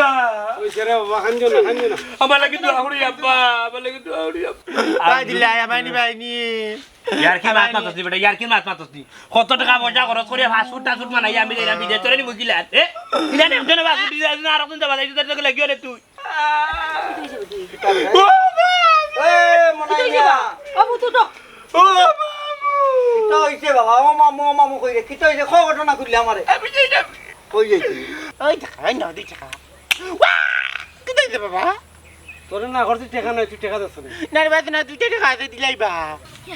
আব্বা কইছে রে বাবা খাঞ্জো না আমার লাগি দোয়া করি আব্বা আমার লাগি দোয়া করি আব্বা ভাই দিলে আমাইনি ভাইনি ইয়ার কি মাত মাতস নি বেটা ইয়ার কি মাত মাতস নি কত টাকা পয়সা খরচ করে ফাস্টফুড টাসুট মানাই আমি এরা বিদেশ তোরে নি বুঝিলা ইলা নে জনে বাসু দিছ না আর কোন যাবা যাইতে তোকে লাগিও রে তুই এ মনাইয়া বাবু তো তো ও কিতা হইছে বাবা ও মামু কই রে কিতা হইছে খ ঘটনা কইলে আমারে আমি যাই না কই যাইছি ওই দেখাই না দিছা ওয়া কিদাই দে বাবা তোরে না করতে টাকা নাই তুই টাকা দছ না রে ভাই না দুইটা টাকা দে দিলাই বা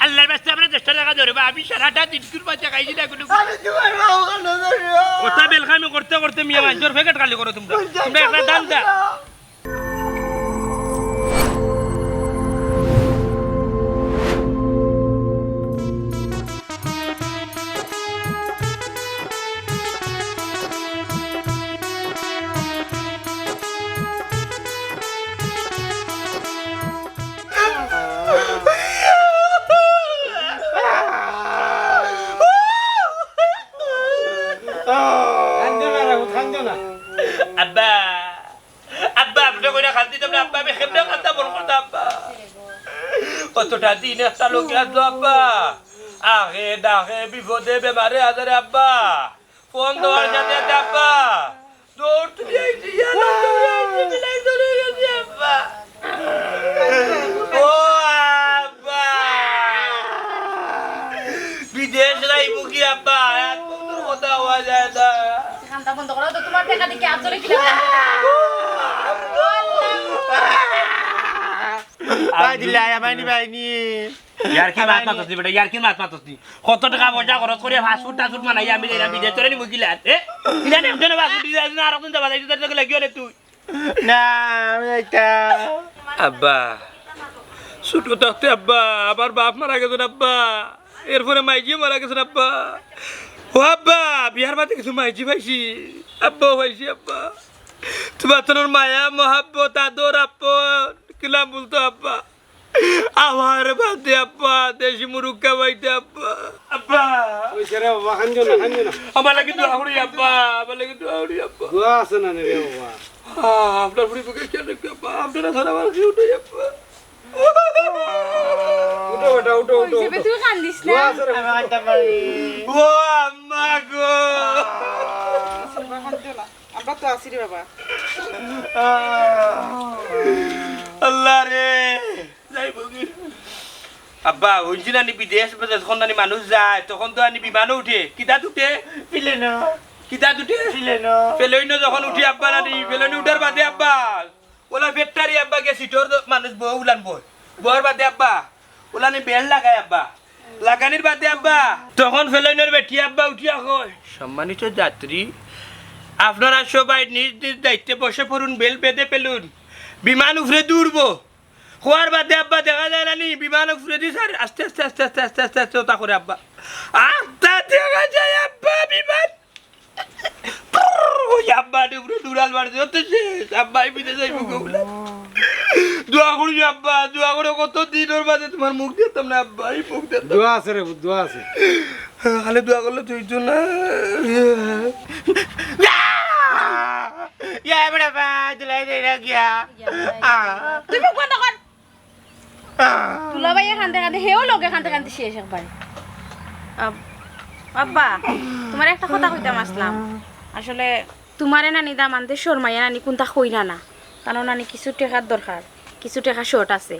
আল্লাহর বাস্তে আমরা 10 টাকা ধরে বা আমি সারাটা দিন কুর বাচ্চা খাইছি না কোনো আমি তোমার বাবা কেন ধরিও কথা বেলখামি করতে করতে মিয়া মানুষের ফেকেট খালি করো তোমরা তোমরা একটা দান দা খাঞ্জো না আব্বা আব্বা আপনি কইরা খালতি তোমরা আব্বা আমি খেমনে কথা বল কথা আব্বা কতটা দিন একটা লোক আসলো আব্বা আগে ডাকে বিপদে বেমারে আজারে আব্বা ফোন দেওয়ার সাথে সাথে আব্বা দৌড় তুই আইছি আব্বা ও আব্বা বিদেশ রাইবো কি আব্বা এত তোর কথা হওয়া যায় না খান্তা বন্ধ করো তো তোমার টাকা দিকে আর চলে কিনা ভাই দিলে আমাইনি ভাইনি ইয়ার কি মাত মাতস নি বেটা ইয়ার কি মাত মাতস নি কত টাকা পয়সা খরচ করে ফাস্টফুড টাসুট মানাই আমি এরা বিদেশ তোরে নি বুঝিলা ইলা নে জনে বাসু দিছ না আর কোন যাবা যাইতে তোকে লাগিও রে তুই না আমি একটা আব্বা ছোট থাকতে আব্বা আমার বাপ মারা গেছেন আব্বা এরপরে মাইজিও মারা গেছেন আব্বা ও আব্বা বিহার বাদে কিছু মাইজি পাইছি আব্বাও পাইছি আব্বা তোমার তোর মায়া মহাব্বত আদর আপন কিলাম বলতো আব্বা আমার বাদে আব্বা দেশি মুরুগ খাওয়াইতে আব্বা আব্বা কইছে রে বাবা খাঞ্জো না আমার লাগি দোয়া করি আব্বা আমার লাগি দোয়া করি আব্বা দোয়া আছে না রে বাবা আপনার বুড়ি বুকে কেন আব্বা আপনারা ধরা আমার কি উঠে আব্বা উঠো বেটা উঠো হিসেবে তুই কান্দিস না দোয়া আছে রে আমি আনতে পারি ও আম্মা গো আমরা তো আসি রে বাবা আল্লাহ রে যাইব কি আব্বা হইছি না বিদেশ যখন নানি মানুষ যায় তখন তো আনি বিমানও উঠে কিতা উঠে পিলেন কিতা উঠে পিলেন ফেলইন যখন উঠি আব্বা নানি ফেলইন উঠার বাদে আব্বা ওলা বেটারি আব্বা গে সিটর মানুষ বউ উলান বউর বাদে আব্বা ওলানি বেল লাগায় আব্বা লাগানির বাদে আব্বা তখন ফেলইনের বেটি আব্বা উঠিয়া কয় সম্মানিত যাত্রী আপনারা সবাই নিজ নিজ দায়িত্বে বসে পড়ুন বেল বেঁধে পেলুন বিমান উপরে দৌড়বো হওয়ার বাদে আব্বা দেখা যায় না নি বিমান উপরে দিস আর আস্তে আস্তে আস্তে আস্তে আস্তে আস্তে আস্তে ওটা করে আব্বা আস্তে দেখা যায় আব্বা বিমান ওই আব্বা উপরে দৌড়াল মারছে হতে শেষ আব্বা বিদেশে যাইব গোলা দোয়া করি আব্বা দোয়া করে কত দিনের বাদে তোমার মুখ দিতাম না আব্বা এই মুখ দিতাম দোয়া আছে রে দোয়া আছে খালি দোয়া করলে তুই তো না ইয়া বড় বা দিলাই দে না গিয়া তুই মুখ বন্ধ কর তুলা ভাই খান্তে খান্তে হেও লগে খান্তে খান্তে শেষ একবার আব্বা তোমার একটা কথা কইতাম আসলাম আসলে তোমারে নানি দাম আনতে শর্মাইয়া নানি কোনটা কইরা না কারণ নানি কিছু টাকার দরকার কিছু টাকা শর্ট আছে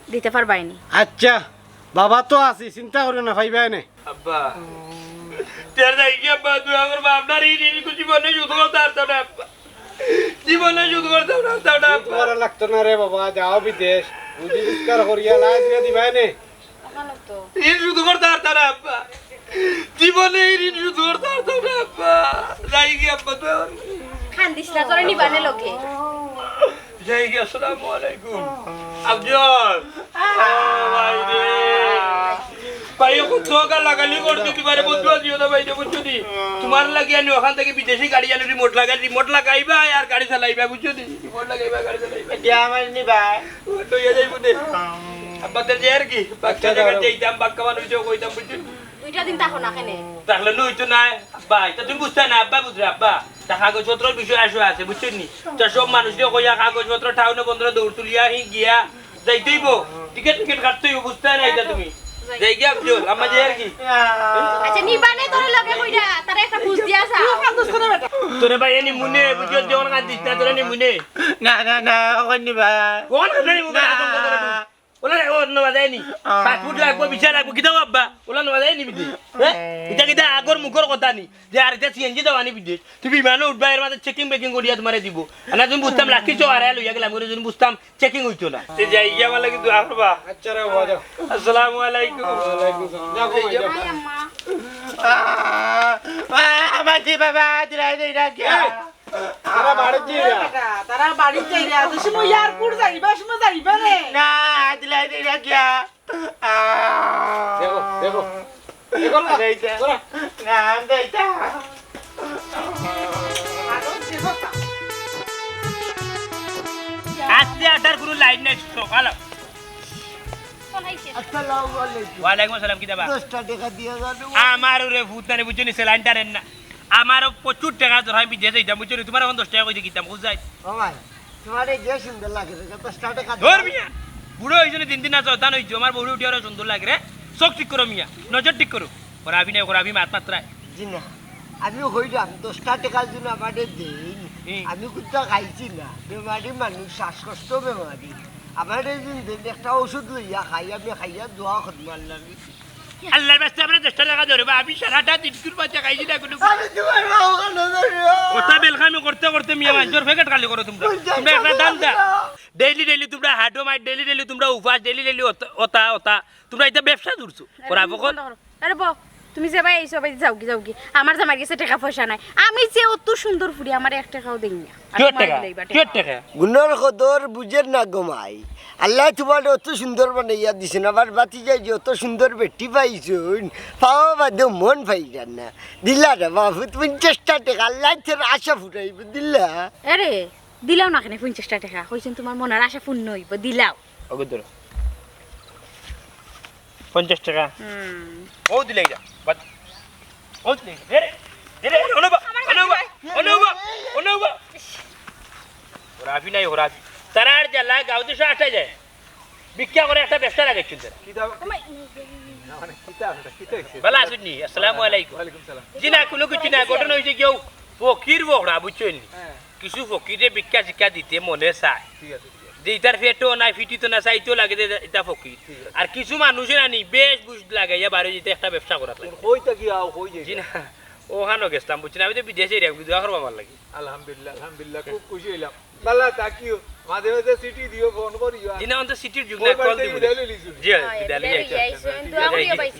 দিতে পারবাইনি আচ্ছা বাবা তো আছি চিন্তা করো না ভাইবাই নে আব্বা তের যাই কি আব্বা দোয়া করবা আপনার এই জীবনে যুদ্ধ করতে পারতো না আব্বা জীবনে যুদ্ধ করতে পারতো না আব্বা তোমার লাগতো না রে বাবা যাও বিদেশ বুঝি বিস্কার করিয়া লাই দিয়া দিবাই নে এখানে তো এই যুদ্ধ করতে পারতো না আব্বা জীবনে এই যুদ্ধ করতে পারতো না আব্বা যাই কি আব্বা তো খান্দিস না তোরে নিবানে লোকে যাই কি আসসালামু আলাইকুম আফজল ভাই রে ভাই কত গালাগালি করতে পারে বন্ধু আজিও না ভাই বুঝছো নি তোমার লাগি আনি ওখান থেকে বিদেশি গাড়ি আনি রিমোট লাগাইবা আর গাড়ি চালাইবা বুঝছো নি রিমোট লাগাইবা গাড়ি চালাইবা দিয়া আমার নি ভাই লইয়া যাইবো দে আব্বা তে যার কি বাচ্চা জায়গা যাইতাম বাক্কা মানুষ কইতাম বুঝছো দুইটা দিন থাকো না কেনে তাহলে নইতো না আব্বা এটা তুমি বুঝতে না আব্বা বুঝরে আব্বা তা কাগজপত্রের বিষয় আসো আছে বুঝছেন নি তা সব মানুষকে কইয়া কাগজপত্র টাউনে বন্ধ দৌড় তুলিয়া গিয়া যাইতেইব টিকিট টিকিট কাটতেই বুঝতে না এটা তুমি যাই গিয়া জল আমার যে আর কি আচ্ছা নিবানে তোর লগে কইরা তারা একটা বুঝ দিয়া যাও তোরে ভাই এনি মুনে বুঝছো যেমন কাঁদিস না তোরে নি মুনে না না না ওখান নিবা কোন কাঁদে মুনে ওলা ও নবা যায়নি পাসপোর্ট লাগবো ভিসা লাগবো কিতা বাবা ওলা নবা যায়নি বিদেশ হ্যাঁ এটা কিতা আগর মুখর কথা নি যে আর এটা সিএনজি দাওয়ানি বিদেশ তুই বিমানে উঠবা এর মাঝে চেকিং বেকিং করিয়া তোমারে দিব না তুমি বুঝতাম লাঠি চো আর লইয়া গেলাম করে তুমি বুঝতাম চেকিং হইতো না তে যাই গিয়া মালা কি দোয়া করবা আচ্ছা রে বাবা আসসালামু আলাইকুম ওয়ালাইকুম আসসালাম আই আম্মা আমার জি বাবা দিলাই দেই রাখি আরে বাড়ি জি তারা বাড়ি যাইরা তো সময় এয়ারপোর্ট যাইবা সময় যাইবা রে না দিলাই দেই রাখি দেখো দেখো দেখো না দেইতা না দেইতা আজকে আটার কোনো লাইন নাই সকাল কোন আইছে আসসালামু আলাইকুম ওয়ালাইকুম আসসালাম কিতা বা 10 টাকা দিয়ে জানো আমার রে ভূত না বুঝছো নি সেলাইনটা রেন না আমারও প্রচুর টাকা ধরাই বিদেশে যাইতাম বুঝছো নি তোমার এখন 10 টাকা কইতে কিতাম বুঝাই মামাই তোমার এই যে সুন্দর লাগে রে 10 টাকা ধর মিয়া বুড়ো হইছো নি দিন দিন আছো দান হইছো আমার বড় উঠি আর সুন্দর লাগে রে চোখ ঠিক করো মিয়া নজর ঠিক করো করাবি না করাবি মাত মাত্রায় জি না আমি হইলাম 10 টাকার জন্য আমাদের দেই আমি কোথাও খাইছি না বেমারি মানুষ শ্বাসকষ্ট বেমারি আমাদের দিন একটা ওষুধ লইয়া খাই আমি খাইয়া দোয়া খতমার লাগে আল্লাহর বাস্তে আমরা 10 টাকা ধরে বা আমি সারাটা দিন কুর বাচ্চা খাইছি না কোনো আমি তোমার মা ওখানে ওটা বেলখামি করতে করতে মিয়া মানুষের ফেকেট খালি করো তোমরা তোমরা একটা দান দা ডেইলি ডেইলি তোমরা হাডো মাই ডেইলি ডেইলি তোমরা উপাস ডেইলি ডেইলি ওটা ওটা তোমরা এটা ব্যবসা ধরছো করাবো কোন আরে বউ তুমি যে ভাই এইসব যাও কি আমার জামাই গেছে টাকা পয়সা নাই আমি যে অত সুন্দর ফুড়ি আমার 1 টাকাও দেই না কি টাকা গুণর কদর বুঝের না গমাই আল্লাহ তোমার অত সুন্দর বানাইয়া দিছেন আবার বাতি যাই যে অত সুন্দর বেটি পাইছুন পাওয়া বাদে মন পাইছেন না দিলা রে বাবু 50 টাকা আল্লাহ তোর আশা ফুটাইব দিলা আরে দিলাও না কেন 50 টাকা কইছেন তোমার মনের আশা পূর্ণ হইব দিলাও ওকে ধরো 50 টাকা ও দিলাই যা বাদ ও দিলাই রে রে অনুবা ওরাবি নাই ওরাবি তারার জ্বালা গাউতে সব আসা যায় ভিক্ষা করে একটা ব্যবসা লাগাইছিল ভালো আছেন নি আসসালামু আলাইকুম জি না কোনো কিছু না ঘটনা হয়েছে কেউ ফকির বকরা বুঝছেন কিছু ফকিরে ভিক্ষা শিক্ষা দিতে মনে চায় যে ইটার ফেটো নাই ফিটিতো না চাইতো লাগে যে এটা ফকির আর কিছু মানুষের আনি বেশ বুঝ লাগে বারো যেতে একটা ব্যবসা করা জি না ওখানে গেছিলাম বুঝছেন আমি তো বিদেশে দোয়া করবো আমার লাগে আলহামদুলিল্লাহ খুব খুশি হইলাম বালা তাকিও মাঝে মাঝে সিটি দিও ফোন করিও জি না অন্ত সিটির যুগ না কল দিব জি বিদালি যাইছে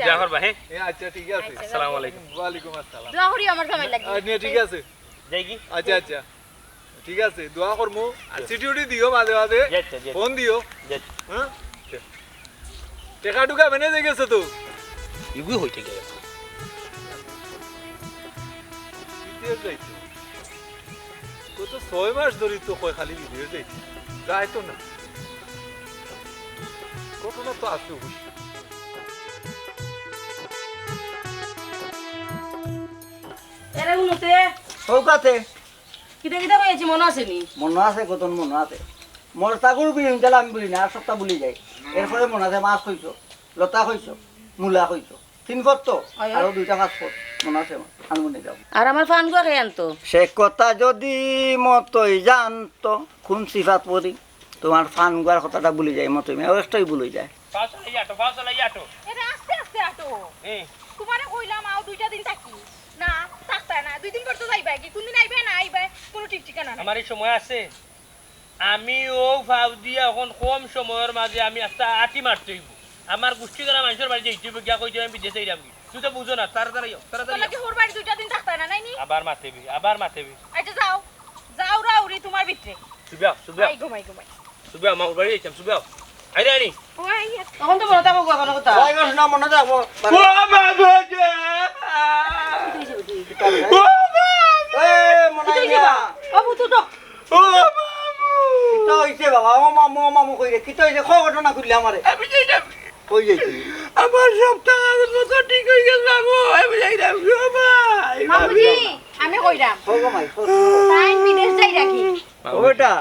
দোয়া করবা হ্যাঁ আচ্ছা ঠিক আছে আসসালামু আলাইকুম ওয়ালাইকুম আসসালাম দোয়া করি আমার জামাই লাগি আচ্ছা ঠিক আছে যাই কি আচ্ছা আচ্ছা ঠিক আছে দোয়া করমু আর সিটিউটি দিও মাঝে মাঝে যাইতে ফোন দিও যাইতে হ্যাঁ টাকা টুকা বেনে দিয়ে গেছে তো ইগুই হইতে গেল বিদেশ যাইতো তো 6 মাস ধরে তো কয় খালি বিদেশ যাইতো যাইতো না ঘটনা তো আছে অবশ্যই এরে উনতে সৌকাতে কিটা কিটা কইছি মনে আছে নি মনে আছে কত মনে আছে মোর তাগুর বিলিং তাহলে আমি বলি না আর সপ্তাহ বলি যাই এরপরে মনে আছে মাছ কইছো লতা কইছো মূলা কইছো 3 ফুট তো আর 2টা 5 ফুট মনে আছে আমি মনে যাও আর আমার ফান গো কে আনতো সে কথা যদি মতই জানতো কোন সিফাত পড়ি তোমার ফান গুয়ার কথাটা ভুলে যায় মতই একটাই ভুলে যায় ফাউসালা ইয়াটো এরে আস্তে আস্তে আটো তোমারে কইলাম আও 2টা দিন থাকি না থাকতা না 2 দিন পর তো যাইবা কি কোন দিন আইবে না আইবে কোনো ঠিক ঠিকানা নাই আমার এই সময় আছে আমি ও ফাউ দিয়া এখন কম সময়ের মাঝে আমি একটা আটি মারতে হইব আমার গোষ্ঠী করা মানুষের বাড়ি যাইতে হইব গিয়া কইতে আমি বিদেশে যাইরাম তুই তো বুঝো না তাড়াতাড়ি তোলা কি হোর বাড়ি 2টা দিন থাকতা না নাইনি আবার মাতেবি আচ্ছা যাও যাও রাউরি তোমার ভিতরে সুবিয়া আই ঘুমাই সুবিয়া আমার বাড়ি যাইতাম সুবিয়া আইরে আনি ওই তখন তো মনে থাকবো কোনো কথা কয় মাস না মনে থাকবো ও বাবা গে ও বুতু তো ও কিতা হইছে বাবা ও মামু কই রে কিতা হইছে খ ঘটনা কইলে আমারে আমি যাইতাম কই যাইছি আমার সব টাকা ঠিক হয়ে গেছে বাবু আমি যাইতাম ভাই মামুজি আমি কইরাম হোক মাই তাই বিদেশ যাই রাখি ও বেটা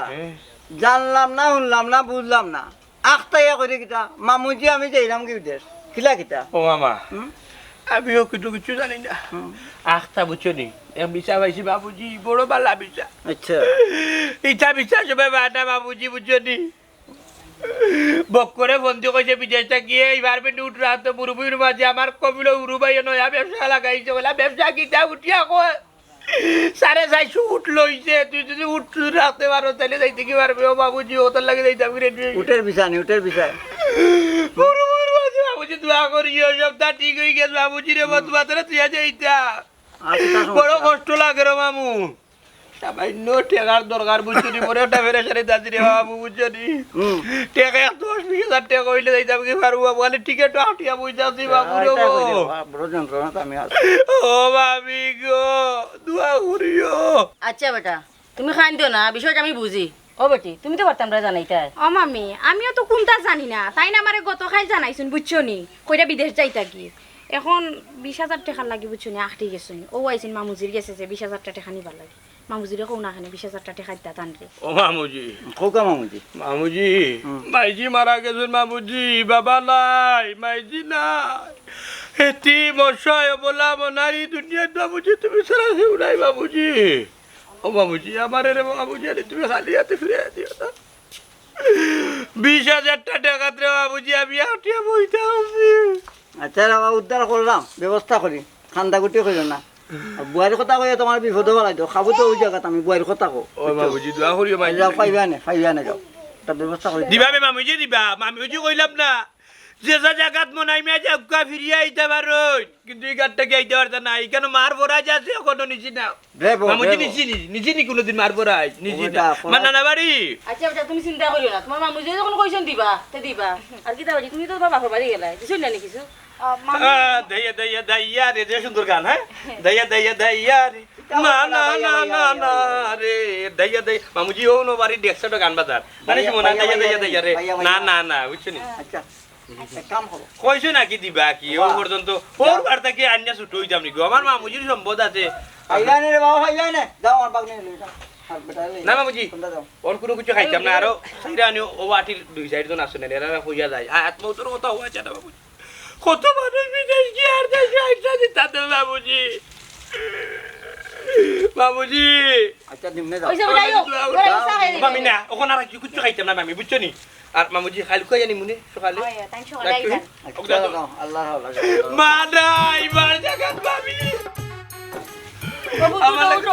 জানলাম না শুনলাম না বুঝলাম না আখতাইয়া করে কিটা মামুজি আমি যাইলাম কি বিদেশ কিলা কিটা ও মামা হুম? আমিও কিছু জানি না আখতা বুঝছো নি বিচা পাইছি বাবুজি বড় বালা বিচা আচ্ছা ইচ্ছা বিশ্বাস হবে বাটা বাবুজি বুঝছো নি বক্করে বন্ধু কইছে বিদেশটা গিয়ে এইবার বেটি উঠরা তো মুরুবুর মাঝে আমার কবিল উরুবাই নয়া ব্যবসা লাগাইছে বলে ব্যবসা কিটা উঠিয়া কয় 450 উঠ লইছে তুই যদি উঠ রাখতে পারো তাহলে যাইতে কি পারবে ও বাবুজি ও তোর লাগে যাইতে আমি রেডি উঠের বিছানি উঠের বিছায় মুরুবুর মাঝে বাবুজি দোয়া করিও সবটা ঠিক হয়ে গেছে বাবুজি রে মত বাতরে তুই যাইতা আর কিটা বড় কষ্ট লাগে রে মামু সামান্য টেকার দরকার বুঝছি পরে ওটা ফেরে সারি দাদি রে বাবু বুঝছি হুম টেকা 10,000 টাকা হইলে যাইতাম কি পারবো বলে টিকেট আটিয়া বুঝাছি বাবু রে বড় যন্ত্রণা তো আমি আছি ও ভাবি গো দোয়া করিও আচ্ছা বেটা তুমি খান দিও না বিষয়টা আমি বুঝি ও বেটি তুমি তো পারতাম জানাইতাই ও মামি আমিও তো কোনটা জানি না তাই না আমারে গত খাই জানাইছুন বুঝছো নি কইরা বিদেশ যাইতা কি এখন 20,000 টাকা লাগি বুঝছো নি আখটি গেছুন ও আইছিন মামুজির গেছে যে 20,000 টাকা নিবার লাগে মামুজিরে কোন নাখানে 20,000 টাকা দিতা তানরে ও মামুজি খোকা মামুজি মামুজি মাইজি মারা গেছেন মামুজি বাবা নাই মাইজি নাই এটি মশাই বলা মনারি দুনিয়া বাবুজি তুমি সারা নাই বাবুজি ও বাবুজি আমার রে বাবুজি আরে তুমি খালি হাতে ফিরে দিও না 20,000 টাকা রে বাবুজি আমি আটিয়া বইতে আছি আচ্ছা বাবা উদ্ধার করলাম ব্যবস্থা করি খান্দা গুটি কইল না আর বুয়ারির কথা কইয়া তোমার বিপদ বাড়াই দাও খাবো তো ওই জায়গাত আমি বুয়ারির কথা কো ও বাবুজি দোয়া করিও মাইজি যাও পাইবা না যাও একটা ব্যবস্থা করি দিবা বে মামুজি দিবা মামুজি কইলাম না যে যা জায়গাত মনাই মে জাগা ফিরিয়া আইতে পারো কিন্তু এই গাড়টা কি আইতে পারতা না এখানে মার ভরা যাচ্ছে কোনো নিছি না মামুজি নিছি নি কোনোদিন মার ভরা নিছি না মানা না বাড়ি আচ্ছা বেটা তুমি চিন্তা করিও না তোমার মামুজি যখন কইছেন দিবা তে দিবা আর কি দাবাজি তুমি তো বাবার বাড়ি গেলাই দিছুন না কিছু দইয়া দইয়া দইয়া রে যে সুন্দর গান হ্যাঁ দইয়া দইয়া দইয়া রে না না না না না রে দইয়া দই মামুজি ও নো বাড়ি 150 গান বাজার মানে কি মনে দইয়া দইয়া দইয়া রে না না না বুঝছনি আচ্ছা কাম করো কইছো নাকি দিবা কি ও পর্যন্ত ওর বার্তা কি আন্যা ছুট হইতাম নি গো আমার মামুজির সম্পদ আছে পাইলা নে রে বাবা পাইলা নে যাও আমার বাগ নিয়ে লই যাও আর বেটা লই না মামুজি কোনটা যাও ওর কোনো কিছু খাইতাম না আরো সাইরানি ও আটির দুই সাইড তো নাচনে এরা হইয়া যায় আত্মহত্যার কথা হওয়া যায় না বাবুজি কত মানুষ বিদেশ গিয়ে আর দেশে আইসা দিতে বাবুজি বাবুজি আচ্ছা দিমনে যাও ওইসব যাইও মামি না ওখানে আর কিছু খাইতাম না মামি বুঝছো নি আর মামুজি খালি কই জানি মুনে সকালে তাই সকালে আইতাম আচ্ছা যাও আল্লাহ আল্লাহ মা নাই বার জায়গাত মামি আমার লাগে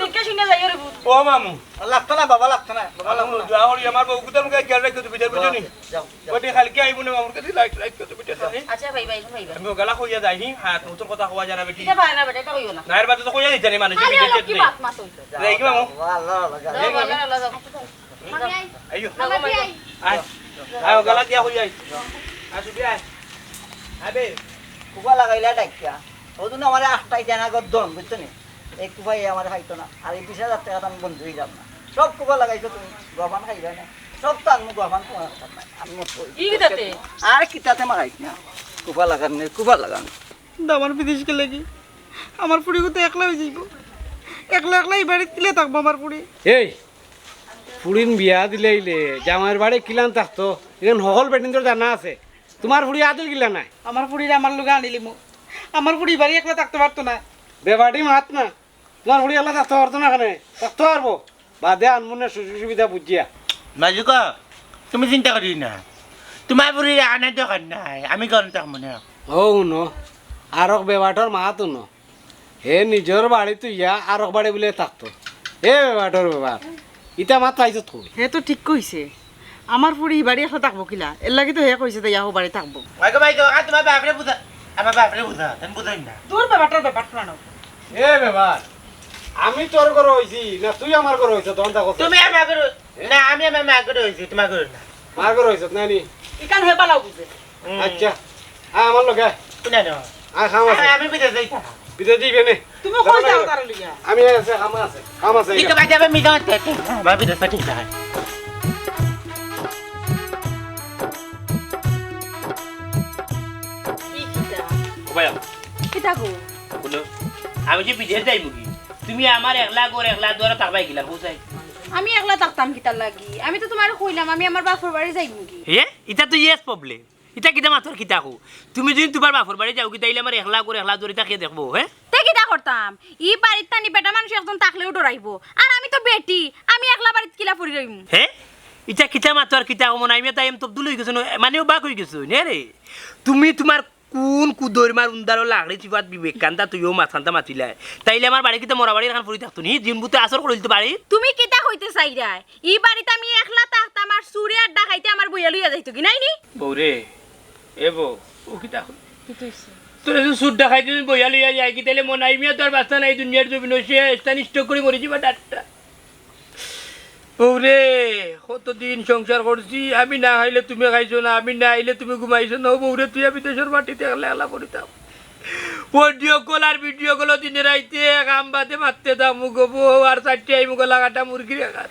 দেখে শুনে যাইও রে বুত ও মামু লাগতো না বাবা লাগতো না বাবা লাগতো না দোয়া করি আমার বউ কুতাম কে খেয়াল রাখতে বিটার বুঝছো নি যাও ওটি খালি কে আইবো না মামুর কাছে লাইক লাইক করতে বিটার আচ্ছা ভাই ভাই ভাই আমি গলা কইয়া যাইহি হ্যাঁ তোর কথা হওয়া জানা বেটি এটা পারে না বেটা এটা কইও না নায়ের বাতে তো কইয়া দিতে নি মানুষ আরে বিদেশ কি যেতে বাত মাছ হইতো যাই কি মামু আল্লাহ আল্লাহ যাও যাও ভাই আল্লাহ যাও মামি আই আইও মামি আই আয় আয় গলা দিয়া হই আই আসু দিয়া আবে কুবা লাগাইলা ডাকিয়া ওদিন আমার আটটাই জানা গদ্দম বুঝছো নি এই কুবাই আমার খাইতো না আর এই 20,000 টাকা আমি বন্ধ হয়ে যাব না সব কুবা লাগাইছো তুমি গবান খাইবে না সব তো আমি গবান তোমার আমি কি কিতাতে আর কিতাতে মারাইছ না কুবা লাগান আমার বিদেশ গেলে কি আমার পুরি তো একলা হয়ে যাইব একলা একলা এই বাড়ি দিলে থাকবো আমার পুরি এই ফুড়িন বিয়া দিলে জামাইয়ের বাড়ি কিলান থাকতো এখন সকল বেটিন তোর জানা আছে তোমার ফুড়ি আদর কিলা নাই আমার পুরির আমার লোক আনিলি মো আমার পুরি বাড়ি একলা থাকতে পারতো না বেবাটি মাত না তোমার ফুড়ি আল্লাহ থাকতে পারতো না কেন থাকতে পারবো বাদে আনমনে সুযোগ সুবিধা বুঝিয়া মাজুকা তুমি চিন্তা করি না তোমার বুড়ি আনার দরকার নাই আমি কোন তাক মনে ও ন আরক বেবাটর মাতো ন হে নিজের বাড়ি তুই ইয়া আরক বাড়ি বলে থাকতো হে বেবাটর বেবার ইটা মাত পাইছ তুই হে তো ঠিক কইছে আমার পুরি বাড়ি একলা থাকবো কিলা এর লাগি তো হে কইছে তাই ইয়াও বাড়ি থাকবো ভাইগো ভাইগো তোমার বাপরে বুঝা আমার বাপরে বুঝা তুমি বুঝাই না তোর ব্যাপারটার ব্যাপার শোনানো এ বেবার আমি তোর ঘর হইছি না তুই আমার ঘর হইছ তখন তা কথা তুমি আমার করে না আমি আমার মা করে হইছি তোমার করে না মার ঘর হইছ না নি ইকান হে বালাও বুঝে আচ্ছা আয় আমার লগে কোনা না আয় খাম আছে আমি বিদেশ যাইতা বিদে দিবে নে তুমি কই যাও তার লিগা আমি আছে খাম আছে ঠিক আছে যাবে মিজান মা বিদেশ ঠিক আছে কি কিটা ভাইয়া কিতা গো বলো আমি যে বিদেশ যাইব কি তুমি আমার একলা করে একলা দূরে থাকবাই গিলা বুঝাই আমি একলা থাকতাম কিতার লাগি আমি তো তোমার কইলাম আমি আমার বাপর বাড়ি যাইব কি হে এটা তো ইয়েস প্রবলেম এটা কিতা মাত্র কিতা কো তুমি যদি তোমার বাপর বাড়ি যাও কি তাইলে আমার একলা করে একলা দূরে থাকিয়ে দেখবো হ্যাঁ তে কিতা করতাম ই বাড়িত তানি বেটা মানুষ একজন থাকলেও ডরাইব আর আমি তো বেটি আমি একলা বাড়িত কিলা পড়ি রইম হে ইটা কিতা মাত্র কিতা কো মনে আমি তাই এম তবদুল হই গেছো মানেও বাক হই গেছো নে রে তুমি তোমার কোন কুদরমার উন্দারো লাগড়ি চিবাত বিবেকান্তা তুইও মাথান্তা মাতিলাই তাইলে আমার বাড়ি কিতা মরা বাড়ি এখান পড়ি থাকতো নি জিনবুতে আসর করে দিতে পারি তুমি কিতা হইতে চাইরাই ই বাড়িতে আমি একলা থাকতাম আর চুরি আর ডাকাইতে আমার বইয়া লইয়া যাইতো কি নাই নি বৌরে এ বৌ ও কিতা তোর সুদ দেখাই তুমি বইয়া লইয়া যায় কি তাইলে মনে আইমিয়া তোর বাস্তা নাই দুনিয়ার জমি নইছে স্থান স্টক করে মরে যাবা ডাক্তার বৌরে কতদিন সংসার করছি আমি না খাইলে তুমি খাইছো না আমি না আইলে তুমি ঘুমাইছো না বৌরে তুই আমি দেশের মাটিতে একলা একলা পড়িতাম অডিও কল আর ভিডিও কল দিনে রাইতে কাম বাদে মারতে দাম মুগো বউ আর চারটে আই মুগো লাগাটা মুরগির একাত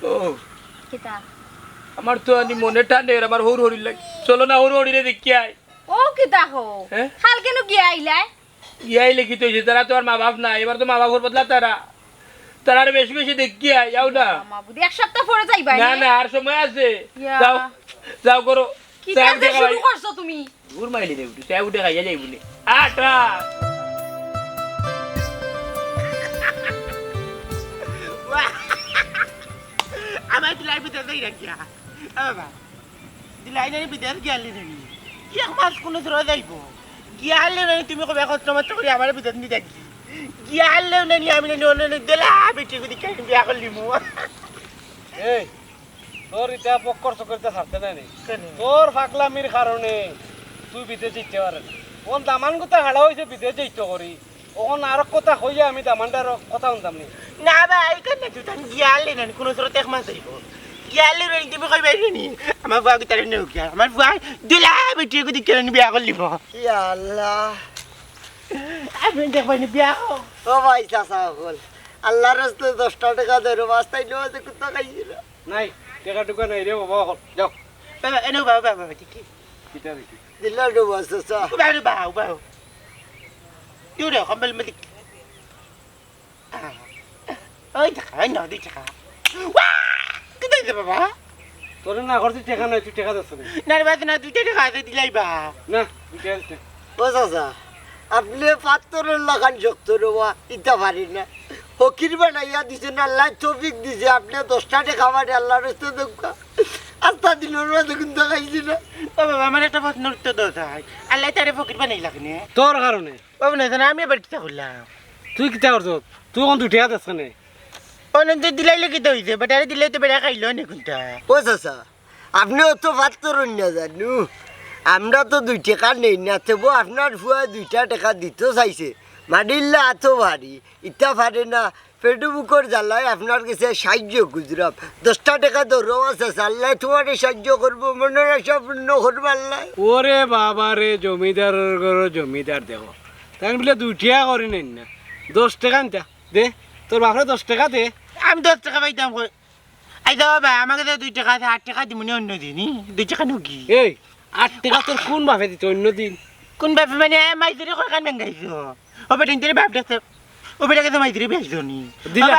ও কিতা আমার তো আনি মনে টানে আমার হৌর হরি লাগে চলো না হৌর হরিরে দেখি আয় ও কিতা হো হ্যাঁ? কাল কেন গিয়া আইলাই ইয়াই লিখিত হয়েছে তারা তো আর মা বাপ না এবার তো মা বাপর বদলা তারা তারা আর বেশি বেশি দেখি আয় যাও না আমা বুদি এক সপ্তাহ পরে যাইবা না না আর সময় আছে ইয়া। যাও যাও করো কিতা যে শুরু করছো তুমি ঘুর মাইলি দেবু চাই উঠে খাইয়া যাই বলে আটা আমার দিলাই ভিতরে দেই রাখিয়া বাবা দিলাই নাই ভিতরে গিয়ালি নাকি এক মাস কোনো ধরে যাইব গিয়ালে নাই তুমি কবে কষ্ট মাত্র করে আমার ভিতরে নি দেখি গিয়ালে নাই আমি নাই অন্য দিলা বেটি কদি কাই বিয়া করলি মু এই তোর এটা পক্কর চকরতে ছাড়তে নাই নি তোর ফাকলামির কারণে তুই বিদেশ যেতে পারে না ওন দামান কথা হাড়া হয়েছে বিদেশ যেতে করি ওখন আর কথা হইয়া আমি দামানটার কথা শুনতাম নি না ভাই কেন তুই তান গিয়ালে নাই কোনো ধরে এক মাস যাইব গিয়ালে নাই তুমি কই বাইরে নি আমার বুয়া কি তারে নেও গিয়া আমার বুয়া দিলা বেটি কদি কেন বিয়া করলি ইয়া আল্লাহ আপনি দেখবেন বিয়া ও ভাই চাচা হল আল্লাহর রাস্তে 10 টাকা দেরো বাস্তাই লো যে কুত্তা খাইছিল নাই টেকা টুকা নাই রে বাবা যাও বাবা এনো বাবা বাবা ঠিক কিতা দেখি দিলা ডো বাসসা বাবা বাবা বাবা Yo dah kembal medik. Oi, takkan nak di cakap. Wah, kita itu apa? তোর না করতে টেকা নাই তুই টেকা দিস না Nanti baca nanti kita kata di lain bah. না তুই টেকা দিস ও চাচা আপনি পাত্তরের লাগান শক্ত রোবা ইটা পারি না ফকির বানাইয়া দিছেন আল্লাহ তৌফিক দিছে আপনি 10 টাকা খাবার আল্লাহর রাস্তে দেখা আস্তা দিনের মধ্যে কিন্তু খাইছি না Bapa, mama nak dapat nur tu dah. Allah tak ada fakir mana lagi ni. তোর কারণে Bapa nak sana kami berita ulang. তুই কিতা করছ তুই কোন তুই টেকা দিস না Oh nanti di lain lagi tu itu. Padahal di lain tu beda kailan ni kunta. ও চাচা আপনিও তো পাত্তর না জানু আমরা তো 2 টাকা নেই না তবু আপনার ফুয়া 2 টাকা দিতে চাইছে মাডিল্লা এত ভারী ইটা পারে না পেটু বুকর জ্বালায় আপনার কাছে সাহায্য গুজরাম 10 টাকা ধরো আছে আল্লাহ তোমার সাহায্য করবো মনে রাখা পূর্ণ করবো আল্লাহ ওরে বাবা রে জমিদারের ঘর জমিদার দেব তাই বলে 2 টাকা করি নেন না 10 টাকা আনতা দে তোর বাপরে 10 টাকা দে Am 10 টাকা পাইতাম কই। আই দাও বাবা আমাকে তো 2 টাকা 8 টাকা দিমুনি অন্য দিনই 2 টাকা নুকি। এই 8 টাকা তোর কোন বাপে দিত অন্য দিন কোন বাপ মানে মাইজরি কই কান গাইছো। ও বেটা ইন্টারে বাপ দেখতে। ও বেটা কে মাইজরি বেচছো নি। দিলা।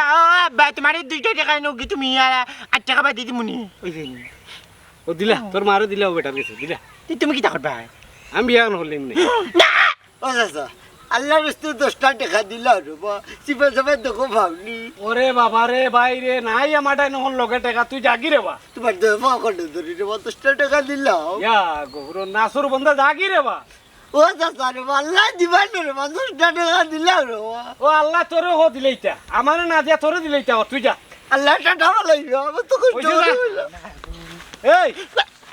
বাবা তোমারে 2 টাকা নুকি তুমি আর 8 টাকা বাই দিমুনি। ওই দিন। ও দিলা তোর মারে দিলা ও বেটার কাছে দিলা তুমি কি করবা? আমি বিয়া করলাম না না। ও চাচা আল্লাহর রাস্তে 10 টাকা দিলা রবা সিপা সিপা দেখো ভাবনি ওরে বাবা রে ভাই রে নাই আমারটা নহন লগে টাকা তুই জাগি রে বা তোমার দেবা করে ধরি রে 10 টাকা দিলাও ইয়া গহরো নাসুর বন্ধা জাগি রে বা ও চাচা রে আল্লাহ দিবান রে 10 টাকা দিলা রবা ও আল্লাহ তোরে হো দিলেইতা আমারে না দিয়া তোরে দিলেইতা তুই যা আল্লাহ টাকা লাগবে আমি তো কই ওই যে এই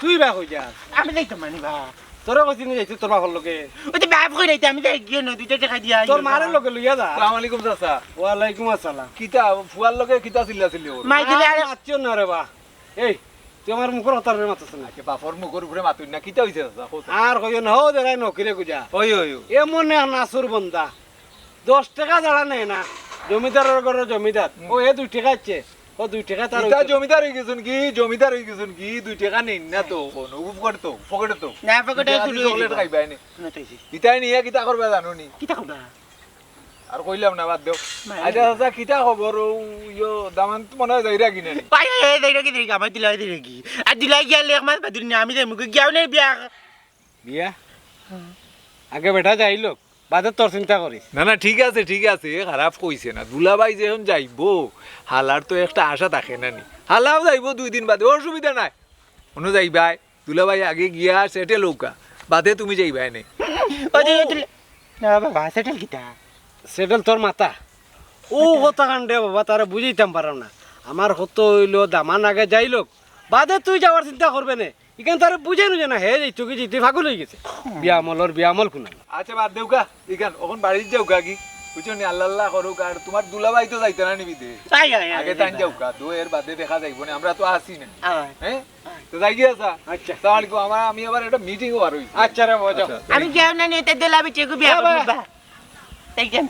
তুই বা হই যা আমি যাইতাম মানে বা। তোরে কইছি নি যাইতে তোর বাপর লগে ওই তো বাপ কই রাইতে আমি যাই গিয়ে না 2 টাকা দিয়া। তোর মারে লগে লইয়া যা আসসালামু আলাইকুম চাচা ওয়ালাইকুম আসসালাম কিতা ফুয়ার লগে কিতা চিল্লাচিল্লি ওর মাইজরি আরে আচ্ছা না রে বা এই তুই আমার মুখর হতার রে মাতছ না আকে বাপর মুখর উপরে মাতুই না কিতা হইছে চাচা কও আর কইও না হো দেখাই নকিরে গুজা ওই ওই এমন এক নাসুর বন্ধা 10 টাকা ছাড়া নেই না জমিদারের ঘরের জমিদার ও এ 2 টাকা আছে ও 2 টাকা তার কিতা জমিদার হই গেছুন কি জমিদার হই গেছুন কি 2 টাকা নেন না তো কোন উপকার তো পকেটে তো না পকেটে চকলেট খাইবাই নি শুনে তো কিতা নিয়া কিতা করবে জানো নি কিতা করবা? আর কইলাম না বাদ দেও আচ্ছা চাচা কিটা খবর ও ইয়ো দামান তো মনে হয় যাইরা কিনে নি পাই দেই রাখি দেই আমার দিলাই দেই রাখি আর দিলাই গেলে এক মাস বাদুর না আমি মুখে গিয়াও নাই বিয়া বিয়া আগে বেটা যাই লোক বাদে তোর চিন্তা করিস না না ঠিক আছে খারাপ কইছে না দুলাভাই যখন যাইবো হালার তো একটা আশা থাকে না নি হালাও যাইবো 2 দিন বাদে অসুবিধা নাই অনু যাইবাই দুলাভাই আগে গিয়া সেটে লৌকা বাদে তুমি যাইবাই নে ও দিলে না বাবা সেটেল কিটা সেটেল তোর মাথা ও কথা কাণ্ডে বাবা তারা বুঝাইতাম পারাম না আমার হতো হইলো দামান আগে যাই লোক বাদে তুই যাওয়ার চিন্তা করবে না ইখান তারা বুঝাই নুজে না হে যাই তোকে যেতে ফাগুল হয়ে গেছে বিয়ামল খুনা আচ্ছা বাদ দেউকা ইখান ওখান বাড়ির যাওকা কি বুঝছো নি আল্লাহ আল্লাহ করুক আর তোমার দুলাভাই তো যাইতে না নিবি দে আই আই আগে তাই যাওকা দো এর বাদে দেখা যাইবো না আমরা তো আসি না হ্যাঁ তো যাই গিয়েছা আচ্ছা আসসালামু আলাইকুম আমি আবার একটা মিটিং বার হইছি আচ্ছা রে বাবা আমি গিয়াও না নেতে দিলাবি চেকু বিয়া করবা তাই কেন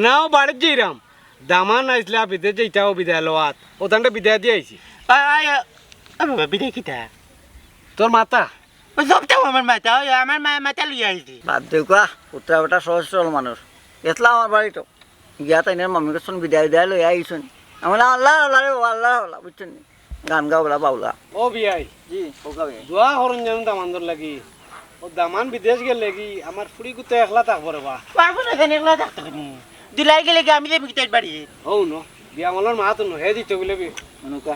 নাও বাড়ির যাইরাম দামান আইসলা বিদে যাইতাও বিদায় লোয়াত ওখানটা বিদায় দিয়ে আইছি আই বাবা বিদায় কিটা তোর মাথা ও সবটাও আমার মাথা আমার মাথা লইয়া আইছি বাদ দেউকা উত্তরা বেটা সহজ সরল মানুষ এতলা আমার বাড়ি তো গিয়া তাই মাম্মি কাছে বিদায় বিদায় লই আইসুন আমার আল্লাহ আল্লাহ রে আল্লাহ আল্লাহ বুঝছেন গান গাওলা বাউলা ও বিয়াই জি ওকাবে দোয়া করুন জানো দামানদর লাগি ও দামান বিদেশ গেল লাগি আমার ফুড়ি কুতে একলা থাকবো রে বা পারবো না কেন একলা থাকতে পারি দিলাই গেলে কি আমি যাবি কিতার বাড়ি ও ন বিয়ামলের মা তো হে দিতে বলে অনুকা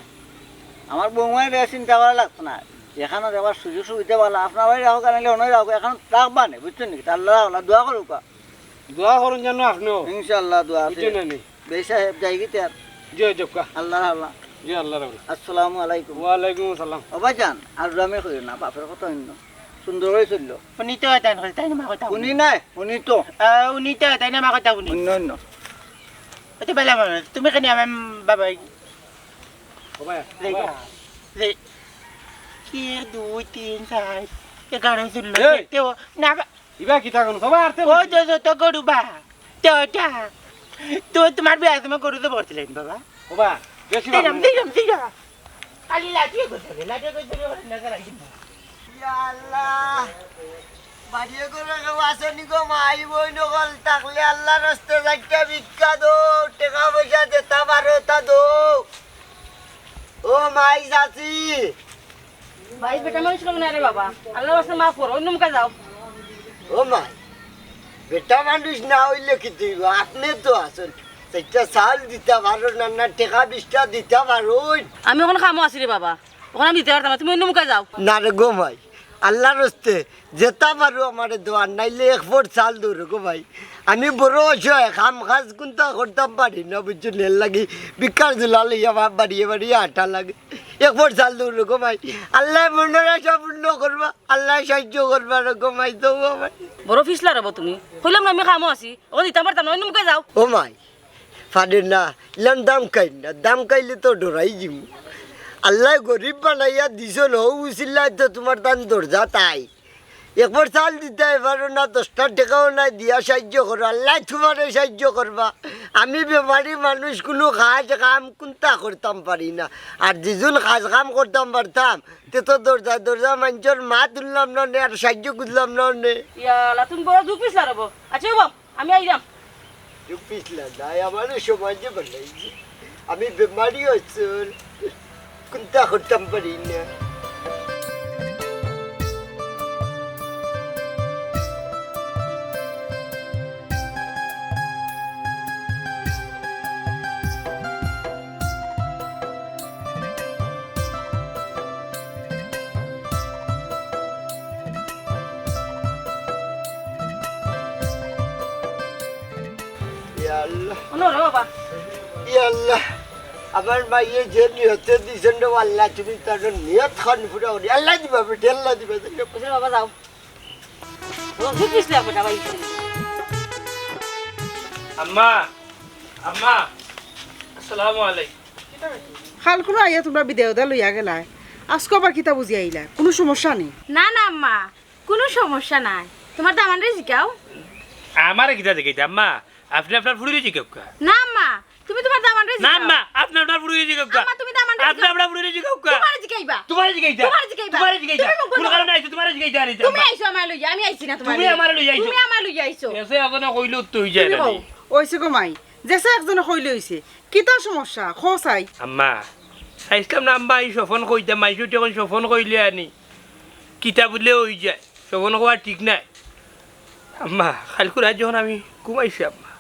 আমার বৌমায় বেশ চিন্তা করা লাগতো না এখানে যাবার সুযোগ সুবিধা ভালো আপনার বাড়ি রাখো কারণ অনেক রাখো এখন রাখবা না বুঝছেন নাকি আল্লাহ আল্লাহ দোয়া করুকা দোয়া করুন জানো আপনিও ইনশাআল্লাহ দোয়া বুঝছো না নি বেশ সাহেব যাই কি তার জয় জক্কা আল্লাহ আল্লাহ জি আল্লাহ রাবি আসসালামু আলাইকুম ওয়ালাইকুম আসসালাম ও ভাইজান আর আমি কই না বাপের কথা হইল সুন্দর হয়ে চললো উনি তো তাই না তাই না মা কথা উনি নাই উনি তো উনি তো তাই না মা কথা উনি অন্য অন্য তো বেলা মানুষ তুমি কেন আমার বাবা ও ভাই কি 2 3 4 11 ষোলো এই! না ইবা কি থাকুন সবাই আরতে ও তো গরু বা তো তোমার বিয়া তুমি গরু তো বলছিলেন বাবা ও ভাই বেশি দিলাম খালি লাগিয়ে গেছে না করাই আল্লাহ বাড়িয়ে করে আসেনি গো মাই বই নকল থাকলে আল্লাহ রাস্তা যাইতে ভিক্ষা দো টাকা পয়সা দেতা পারো তা দো ও মাই চাচি ভাই বেটা মানুষ কম না রে বাবা আল্লাহ রাস্তা মাফ করো অন্য মুখে যাও ও মাই বেটা মানুষ না হইলে কি তুই আপনি তো আসুন সেটা চাল দিতে পারো না না টাকা 20টা দিতে পারো আমি ওখানে খামো আছি রে বাবা ওখানে আমি দিতে পারতাম না, তুমি অন্য মুখে যাও না রে গো ভাই আল্লাহর হস্তে যেতা পারো আমার দোয়ার নাইলে 1 ফুট চাল দূর গো ভাই আমি বড় অসহায় কাম কাজ কোনটা করতাম পারি না বুঝছো নেল লাগি বিকার জুলালে আমার বাড়িয়ে বাড়িয়ে আটা লাগে 1 ফুট চাল দূর গো ভাই আল্লাহ মনের আশা পূর্ণ করবা আল্লাহ সাহায্য করবা রে গো ভাই তো ভাই বড় ফিসলা রব তুমি কইলাম না আমি খামো আছি ওখানে দিতে পারতাম না অন্য মুখে যাও ও মাই ফাড়ে না ইলাম দাম খাই না দাম খাইলে তো ডরাই যাম আল্লাহ গরিব বানাইয়া দিছ ন উচিল্লাই তো তোমার দান দরজা তাই 1 ফুট চাল দিতে পারো না 10টা টাকাও নাই দিয়া সাহায্য করো আল্লাহ তোমার সাহায্য করবা আমি বেমারি মানুষ কোনো কাজ কাম কোনটা করতাম পারি না আর যেজন কাজ কাম করতাম পারতাম তে তো দরজা দরজা মানুষের মা তুললাম না নে আর সাহায্য করলাম না নে ইয়ালা তুমি বড় দু ফিসলা রব আচ্ছা বাবা আমি আইলাম পিছলা নাই আমার সমাজে বানাইছি আমি বেমারি হচ্ছে কোনটা করতাম পারি না আল্লাহ অন্য রে বাবা আল্লাহ আমার মাইয়ে যে নিহতে দিছেন রে আল্লাহ তুমি তার নিয়ত খান ফুরা করি আল্লাহ দিবা বেটে আল্লাহ দিবা বুঝলে বাবা যাও ও দু ফিসলা বেটা ভাই আম্মা আম্মা আসসালামু আলাইকুম খাল কোনো আইয়া তোমরা বিদায় দা লইয়া গেলাই আজকে আবার কিতা বুঝি আইলা কোনো সমস্যা নেই না না আম্মা কোনো সমস্যা নাই তোমার দামান রে জিকাও আমার কিটা দেখে আম্মা আপনি আপনার ফুড়ি দিয়েছি কেউ না আম্মা তুমি তোমার দামান রে না জিকাও আম্মা আপনি আপনার ফুড়ি দিয়েছি কেউ আম্মা তুমি দামান আপনি আমরা বুড়ি জিগাও কা তোমার জিগাইবা তোমার জিগাইতা তোমার জিগাইবা। তোমার জিগাইতা তুমি মোক কোন কারণে আইছো তোমার জিগাইতা আরে তুমি আইছো আমার লইয়া আমি আইছি না তোমার তুমি আমার লইয়া আইছো। তুমি আমার লইয়া আইছো এসে আপনা কইলো তুই যায় তুমি না কও ওইছে গো মাই যেসা একজনে কইলে হইছে কিতা সমস্যা খসাই আম্মা আইসলাম না আম্মা এই সফন কইতা মাইসু তখন সফন কইলে আনি কিতা বললে হই যায় সফন হওয়া ঠিক নাই আম্মা কালকে রাত যখন আমি ঘুমাইছি আম্মা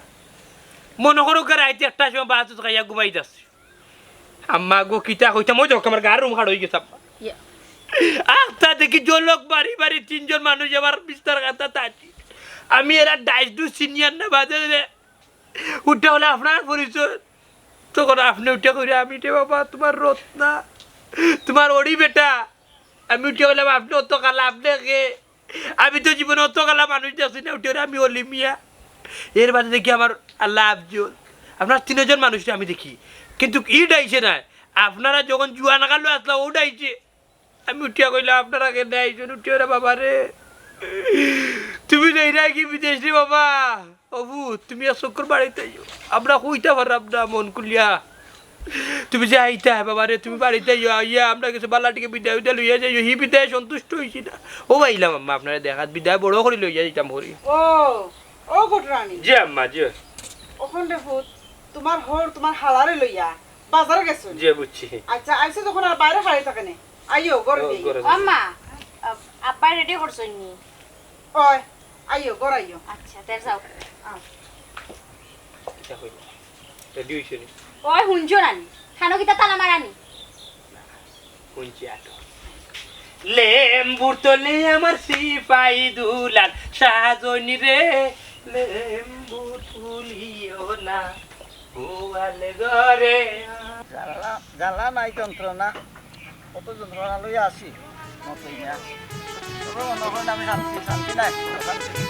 মনে করো রাইতে একটা সময় বাহাত খাইয়া ঘুমাই যাচ্ছি আম্মা গো কিতা কইতা মই যখন আমার গার রুম খাড় হয়ে গেছে আম্মা ইয়া, আখতা দেখি জলক বাড়ি বাড়ি তিনজন মানুষ আমার বিস্তার কাতা তাছি আমি এরা ডাইস দু সিনিয়র না বাদে উঠে হলে আপনার পরিচয় তখন আপনি উঠে করে আমি রে বাবা তোমার রোদ না তোমার ওড়ি বেটা আমি উঠে হলাম আপনি অত কালা আপনাকে আমি তো জীবনে অত কালা মানুষ দেখছি না উঠে আমি অলি মিয়া এর বাদে দেখি আমার আল্লাহ আফজল আপনার তিনজন মানুষটা আমি দেখি কিন্তু ই ডাইছে না আপনারা যখন জুয়া নাগালো আসলা ও ডাইছে আমি উঠিয়া কইলাম আপনারা কে ডাইছেন উঠিয়া রে বাবা রে তুমি নেই না কি বিদেশ রে বাবা অবু তুমি আর চক্কর বাড়িতে যাও আমরা কইতে পারলাম না মন কুলিয়া তুমি যে আইতা বাবা রে তুমি বাড়িতে যাও ইয়া আমরা কিছু বালাটিকে বিদায় বিদায় লইয়া যাই হি বিদায় সন্তুষ্ট হয়েছি না ও আইলাম আম্মা আপনারা দেখাত বিদায় বড় করে লইয়া যেতাম হরি ও ও গোটরানি জি আম্মা জি ওখান দেখুত তোমার হর তোমার হালারে লইয়া বাজারে গেছো জি বুঝছি আচ্ছা আইছে যখন আর বাইরে খাই থাকে না আইও গড় দিই আম্মা আব্বা রেডি করছই নি ওই আইও গড় আইও আচ্ছা তের যাও রেডি হইছে নি ওই হুঞ্জো রানি খানো কিতা তালা মারানি কুঞ্চি আটো লেম্বুর তলে আমার সিপাই দুলাল সাজনি রে লেম্বু তুলিও না গোয়ালে ঘরে জ্বালা নাই যন্ত্রণা কত যন্ত্রণা লইয়া আসি মতই না তবে মনে করেন আমি শান্তি শান্তি নাই শান্তি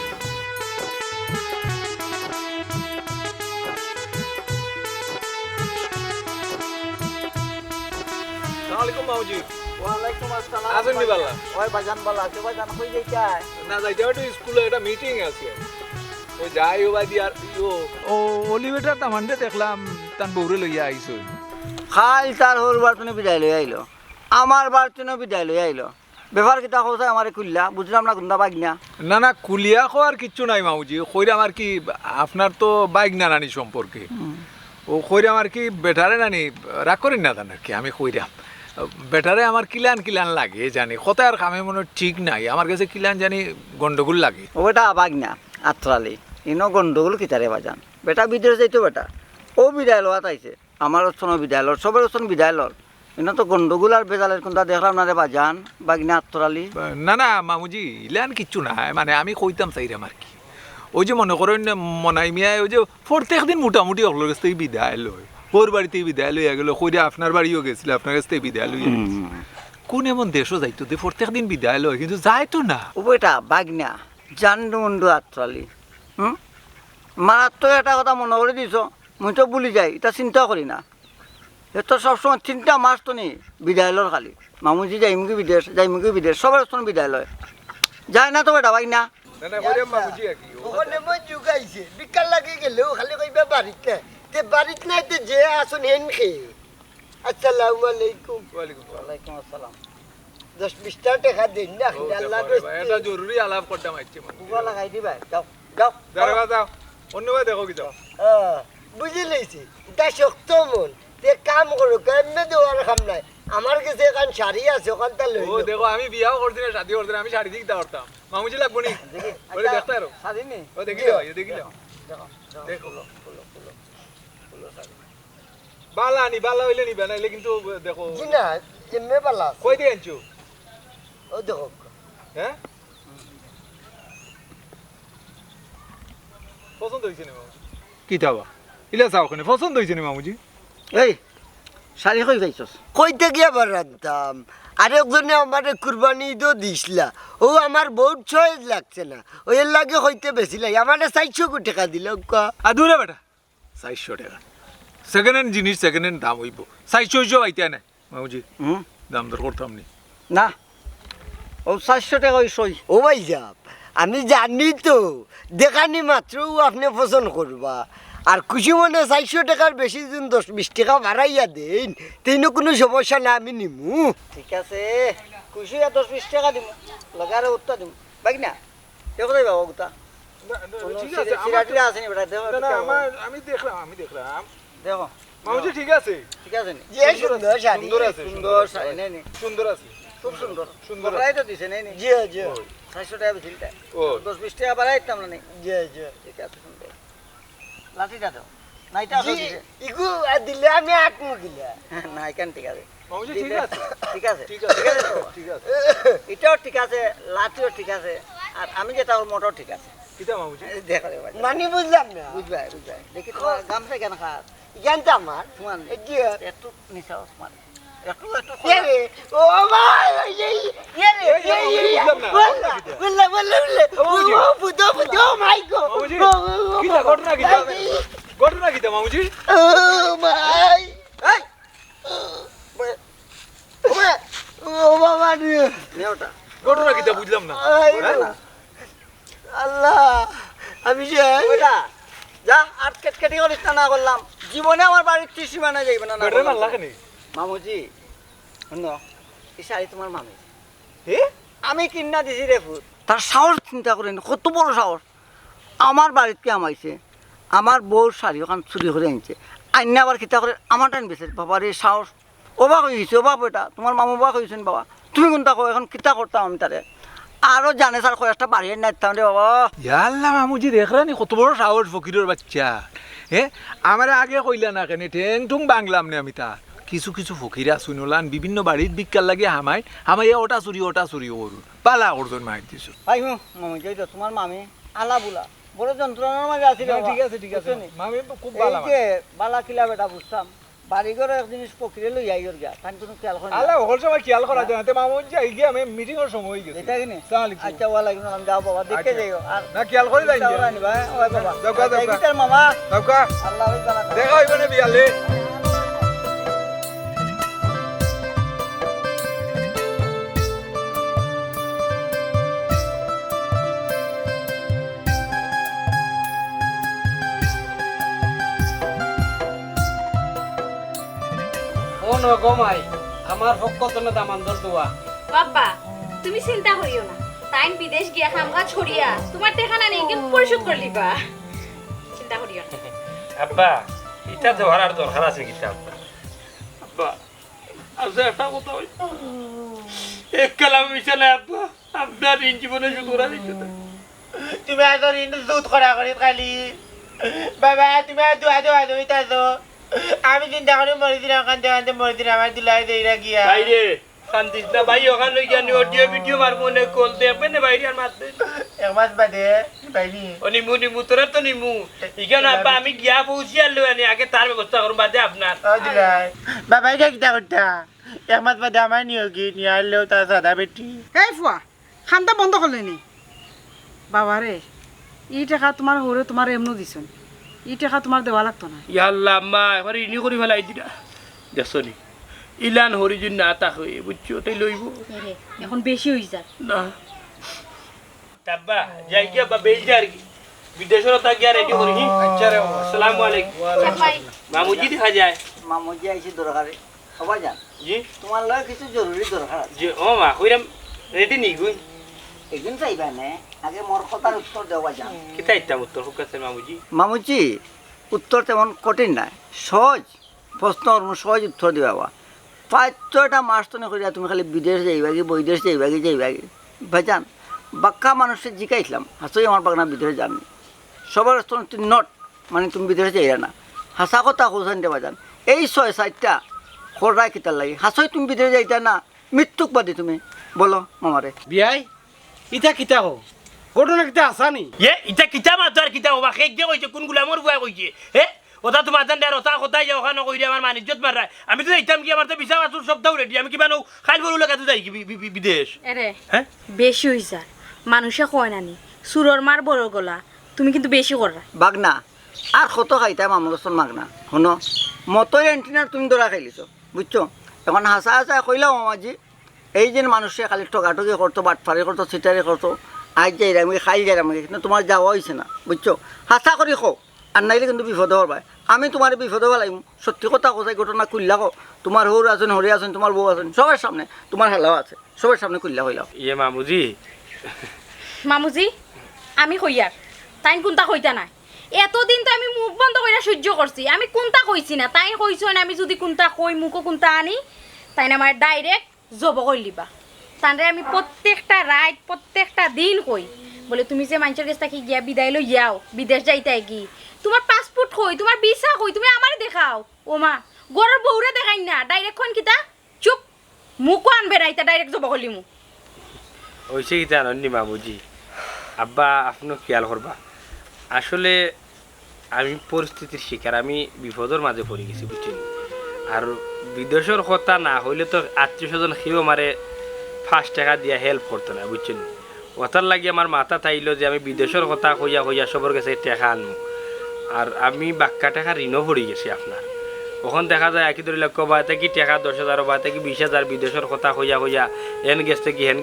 আসসালামু আলাইকুম মাউজি ওয়ালাইকুম আসসালাম আছেন নি বালা? ওই বাজান বালা আছে বাজান কই যাইতাই না যাইতে একটু স্কুলে একটা মিটিং আছে ওই যাই ও বাদি আর ও অলিভেটার তামান্ডে দেখলাম তান বউরে লইয়া আইছো খাইল তার হল বার্তনে বিদায় লই আইলো আমার বার্তনে বিদায় লই আইলো ব্যাপার কিতা কোথায় আমারে কুল্লা বুঝলাম না গুন্দা বাগনা না না কুলিয়া খাওয়ার কিচ্ছু নাই মাউজি কইরা আমার কি আপনার তো বাইক না নানি সম্পর্কে ও কইরা আমার কি বেটারে নানি রাগ করেন না জানার কি আমি কইরাম বেটারে আমার কিলান কিলান লাগে জানি কোথায় আর কামে মনে ঠিক নাই আমার কাছে কিলান জানি গন্ডগোল লাগে ওটা বাগনা আত্রালি ইনো গন্ডগোল কিতারে বাজান বেটা বিদেশ যাইতো বেটা ও বিদায় লওয়া তাইছে আমার ওসন বিদায় লর সবের ওসন বিদায় লর ইনো তো গন্ডগোল আর বেজালের কোনটা দেখলাম না রে বাজান বাগনা আত্রালি না না মামুজি ইলান কিচ্ছু নাই মানে আমি কইতাম চাইরাম আর কি ওই যে মনে করেন মনাই মিয়ায় ওই যে প্রত্যেক দিন মোটামুটি অগলোর কাছ থেকে বিদায় লয় ওর বাড়িতেই বিদায় লইয়া গেল কইরা আপনার বাড়িও গেছিল আপনার কাছ থেকে বিদায় লইয়া কোন এমন দেশও যাইতো দে প্রত্যেক দিন বিদায় লয় কিন্তু যাইতো না ও বেটা বাগনা জান্ডু মুন্ডু আত্রালি মারার তো একটা কথা মনে করে দিছ মুই তো ভুলি যাই এটা চিন্তা করি না এ তো সবসময় চিন্তা মাস তো নেই বিদায় লর খালি মামুজি যাইমুখী বিদেশ যাইমুখী বিদেশ সবার ওসন বিদায় লয় যায় না তো বেটা বাগনা না না কইরাম মামুজি আর কি ওখানে মই যুগাইছে বিকাল লাগে গেলেও খালি কইবা বাড়িত নাই তে বাড়িত নাই তে যে আসুন হেন খেয়ে আসসালামু আলাইকুম ওয়ালাইকুম আসসালাম। ওয়ালাইকুম আসসালাম 10-20 টাকা দিন না ও আল্লাহ দেখো রে ভাই, এটা জরুরি আলাপ করতাম আইছে বুবা লাগাই দিবা যাও যাও দাঁড়া যাও অন্যভাবে দেখো কি যাও বুঝি লইছি এটা শক্ত মন তে কাম করো কেমনে দেওয়ার কাম নাই আমার কাছে এখন শাড়ি আছে ওখানটা লই ও দেখো আমি বিয়াও করছি না শাদি করছি না আমি শাড়ি দিক দাঁড়তাম মামুজি লাগবো নি ওরে দেখতে আরো সাদিনি ও দেখি যাও দেখি যাও দেখো বালা নি বালা হইলে নিবে না কিন্তু দেখো জি না এমনি বালা আছে। কই দিয়ে আনছো ও দেখো হ্যাঁ পছন্দ হইছে না মামুজি কি তাবা ইলা যাও ওখানে পছন্দ হইছে না মামুজি এই শাড়ি কই পাইছস কইতে গিয়া বারাতাম আরেকজনে আমার কুরবানি তো দিছিলা ও আমার বহুত সহজ লাগছে না ওই এর লাগে হইতে বেশি লাগে আমার 400 টাকা দিল আদুরে বেটা 400 টাকা সেকেন্ড হ্যান্ড জিনিস সেকেন্ড হ্যান্ড দাম হইব 400 আইতে না মামুজি দাম দর করতাম নি না ও 400 টাকা ওই সই ও ভাই যাব আমি জানি তো দেখানি মাত্র আপনি পছন্দ করবা আর খুশি মনে 400 টাকার বেশি দিন 10-20 টাকা বাড়াইয়া দেন তেইনো কোনো সমস্যা না আমি নিমু। ঠিক আছে খুশি 10-20 টাকা দিব লাগারে উত্তর দিব বাকি না দেখো যাই বাবা গুতা ঠিক আছে সিরাটি আছে নি বেটা দেখো আমি দেখলাম দেখো মামুজি ঠিক আছে ঠিক আছে নি যে সুন্দর শাড়ি। সুন্দর আছে সুন্দর শাড়ি নেই নি সুন্দর আছে খুব সুন্দর সুন্দর বাড়াই তো দিছে নেই নি জি জি 400 টাকা বেশিটা ও 10-20 টাকা বাড়াই দিতাম না নি জি জি ঠিক আছে সুন্দর লাঠিটা দাও নাইটা আছে জি ইগু দিলে আমি আটমু দিলা। না কেন ঠিক আছে মামুজি ঠিক আছে ঠিক আছে ঠিক আছে ঠিক আছে তো ঠিক আছে এটাও ঠিক আছে লাঠিও ঠিক আছে আর আমি যেটা ওর মোটর ঠিক আছে কিটা মামুজি দেখো রে ভাই মানে বুঝলাম না বুঝবাই দেখি তোমার গামছা কেন খাস জানতো আমার তোমার জি একটু নিচাও তোমার একটু রে ও ভাই এই রে বুঝলাম না। বললা বললা বললা ও বুঝো বুঝো মাই গো মামুজি কিটা ঘটনা কিটা মামুজি ও মাই এই ও বাবা রে নেওটা ঘটনা কিটা বুঝলাম না আল্লাহ আমি যে ওইটা যা আর কেটকেটি করিস না করলাম জীবনে আমার বাড়ির ত্রিসীমানা যাইবে না বেটার না লাগে নি মামুজি শুনো এই শাড়ি তোমার মামি হে আমি কিনা দিছি রে ফুট তার সাহস চিন্তা করেন কত বড় সাহস আমার বাড়িতে আমাইছে আমার বউর শাড়ি ওখান চুরি করে আনছে আইনে আবার কিতা করে আমার টাইম বেছে বাবার এই সাহস অবাক হয়ে গেছে অবাক ওইটা তোমার মামু অবাক হয়েছেন বাবা তুমি কোনটা কো এখন কিতা করতাম আমি তারে আরো জানে স্যার কয়েকটা বাড়িয়ে নাইতাম রে বাবা ইয়াল্লা মামুজি দেখরানি কত বড় সাহস ফকিরের বাচ্চা হে আমার আগে কইলা না কেন ঠেং ঠুং বাংলাম নে আমি তার কিছু কিছু ফকিরা শুনলান বিভিন্ন বাড়ির বিকাল লাগে হামাই ওটা চুরি করুন পালা করজন মাইর দিছো ভাই হুঁ মামুজি ওই তো তোমার মামি আলা বুলা বড় যন্ত্রণার মাঝে আছিল ঠিক আছে বুঝছো নি? মামি খুব এই ভালো যে বালা কিলা বেটা বুঝতাম বাড়ি ঘরে এক জিনিস পকিরে লই যাই ওর গা তাই কোনো খেয়াল করে না। আলা ওর সময় খেয়াল করা যায় না তে মামুজি আই গিয়ে আমি মিটিং এর সময় হয়ে গেছে এটা কিনে আসসালামু আলাইকুম। আচ্ছা ওয়া আলাইকুম সালাম যাও বাবা দেখে আচ্ছা। যাইও আর না খেয়াল করে যাই চাউল আনিবা, হ্যাঁ? ওই বাবা যাও গা, যাও গা। তার মামা দাওকা আল্লাহ ওই বালা করে। দেখা হইবে না বিয়ালে ও নগমাই আমার পক্ষ তো দামান্দর দোয়া বাবা তুমি চিন্তা করিও না টাইম বিদেশ গিয়া কাম কাজ করিয়া তোমার টেকানা নেই কি পরিশোধ করে লিবা চিন্তা করিও না আব্বা এটা তো হরার দরকার আছে কিতা আব্বা আচ্ছা একটা কথা বলি এক কালাম মিশালে আব্বা আপনার এই জীবনে শুধু ওরা দিতে তুমি এত ঋণ দুধ করা করি খালি বাবা তুমি আর দোয়া দোয়া দইতাছো আমি চিন্তা করি মরে দিন কান্দে কান্দে মরে দিন আমার দিলাই দেইরা গিয়া বাইরে শান্তিস না ভাই ওখানে লই গিয়া অডিও ভিডিও মারবো না কল দেবে না বাইরে আর মারতে এক মাস বাদে বাইনি ও নিমু তোরা তো নিমু ইখানে আব্বা আমি গিয়া পৌঁছি আর লই আনি আগে তার ব্যবস্থা করুন বাদে আপনার ও দিলাই বাবা এটা কিতা করতা এক মাস বাদে আমার নিয়ে কি নিয়ে আনলেও তার সাদা বেটি এই ফুয়া খান্দা বন্ধ করলে নি বাবা রে ই টাকা তোমার হরে তোমার এমনও দিছন ই টাকা তোমার দেওয়া লাগতো না ইয়াল্লা আম্মা এবার ইনি করে ফেলাই দিলা দেখছনি ইলান হরিজন না তা হয়ে বুঝছো তাই লইব এখন বেশি হই যায় না তাব্বা যাই গিয়া বা বেলজা আর কি বিদেশের তা গিয়া রেডি করি আচ্ছা রে আসসালামু আলাইকুম ভাই মামুজি দেখা যায় মামুজি আইছি দরকারে সবাই জান জি তোমার লয় কিছু জরুরি দরকার আছে জি ও মা কইরাম রেডি নি গুই একদিন চাইবা নে আগে মোর কথার উত্তর দেওয়া যান কিতা ইত্তাম উত্তর হুকাছে মামুজি মামুজি উত্তর তেমন কঠিন নাই সহজ প্রশ্ন সহজ উত্তর দিবা প্রায় 6টা মাস তো করিয়া তুমি খালি বিদেশ যাইবা কি বৈদেশ যাইবা কি ভাইজান বাক্কা মানুষের জিকাইছিলাম হাসই আমার বাগনা বিদেশে যাননি সবার নট মানে তুমি বিদেশে যাইরা না হাসা কথা কোথান দেবা যান এই 6-7টা খররাই কিতার লাগে হাসই তুমি বিদেশে যাইতা না মৃত্যুক বাদে তুমি বলো মামারে বিয়াই ইটা কিতা হো ঘটনা কিতা আসানি এ ইটা কিতা মাতো আর কিতা ওবা খেক যে কইছে কোন গুলামর বুয়া কইছে হে ওটা তোমার জান দের ওটা কোথায় যাও ওখানে কইরে আমার মান ইজ্জত মার আমি তো যাইতাম কি আমার তো ভিসা পাসপোর্ট সব দাও রেডি আমি কি বানো খাইল বলু লাগা তো যাই কি বিদেশ আরে হ্যাঁ বেশি হই যায় মানুষে কয় নানি সুরর মার বড় গলা তুমি কিন্তু বেশি কররা বাগনা আর কত খাইতাম আমলসন মাগনা শুনো মতই এন্টিনার তুমি ধরা খাইলিছ বুঝছো এখন হাসা হাসা কইলাম মামাজি এই যে মানুষে খালি ঠকাঠকি করতো বাটফারি করতো সিটারি করতো আজ যাই আমি খাই যাই আমি কিন্তু তোমার যাওয়া হয়েছে না বুঝছো হাসা করি খো আর নাইলে কিন্তু বিপদ হওয়ার ভাই আমি তোমার বিপদ হওয়া লাগব সত্যি কথা কোথায় ঘটনা কুল্লা কো তোমার হৌর আছেন হরি আছেন তোমার বউ আছেন সবার সামনে তোমার হেলাও আছে সবার সামনে কুল্লা হইলাম ইয়ে মামুজি মামুজি আমি কইয়ার তাইন কোনটা কইতা নাই এতদিন তো আমি মুখ বন্ধ করে সহ্য করছি আমি কোনটা কইছি না তাই কইছো না আমি যদি কোনটা কই মুখও কোনটা আনি তাই না আমার ডাইরেক্ট জব কইলিবা তানরে আমি প্রত্যেকটা রাত প্রত্যেকটা দিন কই বলে তুমি যে মানুষের কাছ থেকে গিয়া বিদায় লই যাও বিদেশ যাইতে কি তোমার পাসপোর্ট কই তোমার ভিসা কই তুমি আমারে দেখাও ও মা গরের বউরে দেখাই না ডাইরেক্ট কোন কিতা চুপ মুখও আনবে রাইতা ডাইরেক্ট জব কইলিমু হয়েছে কি জানি মামুজি আব্বা আপনিও খেয়াল করবা আসলে আমি পরিস্থিতির শিকার আমি বিপদের মাঝে পড়ে গেছি বুঝছেন আর বিদেশের কথা না হইলে তো আত্মীয় স্বজন সেও আমারে 5 টাকা দিয়া হেল্প করতো না বুঝছেন ওটার লাগে আমার মাথা তাইলো যে আমি বিদেশের কথা হইয়া হইয়া সবার কাছে টাকা আনবো আর আমি বাক্কা টাকা ঋণও পড়ে গেছি আপনার ওখান দেখা যায় একই ধরে লক্ষ্য বা থেকে টাকা 10,000 বা থেকে 20,000 বিদেশের কথা হইয়া হইয়া হেন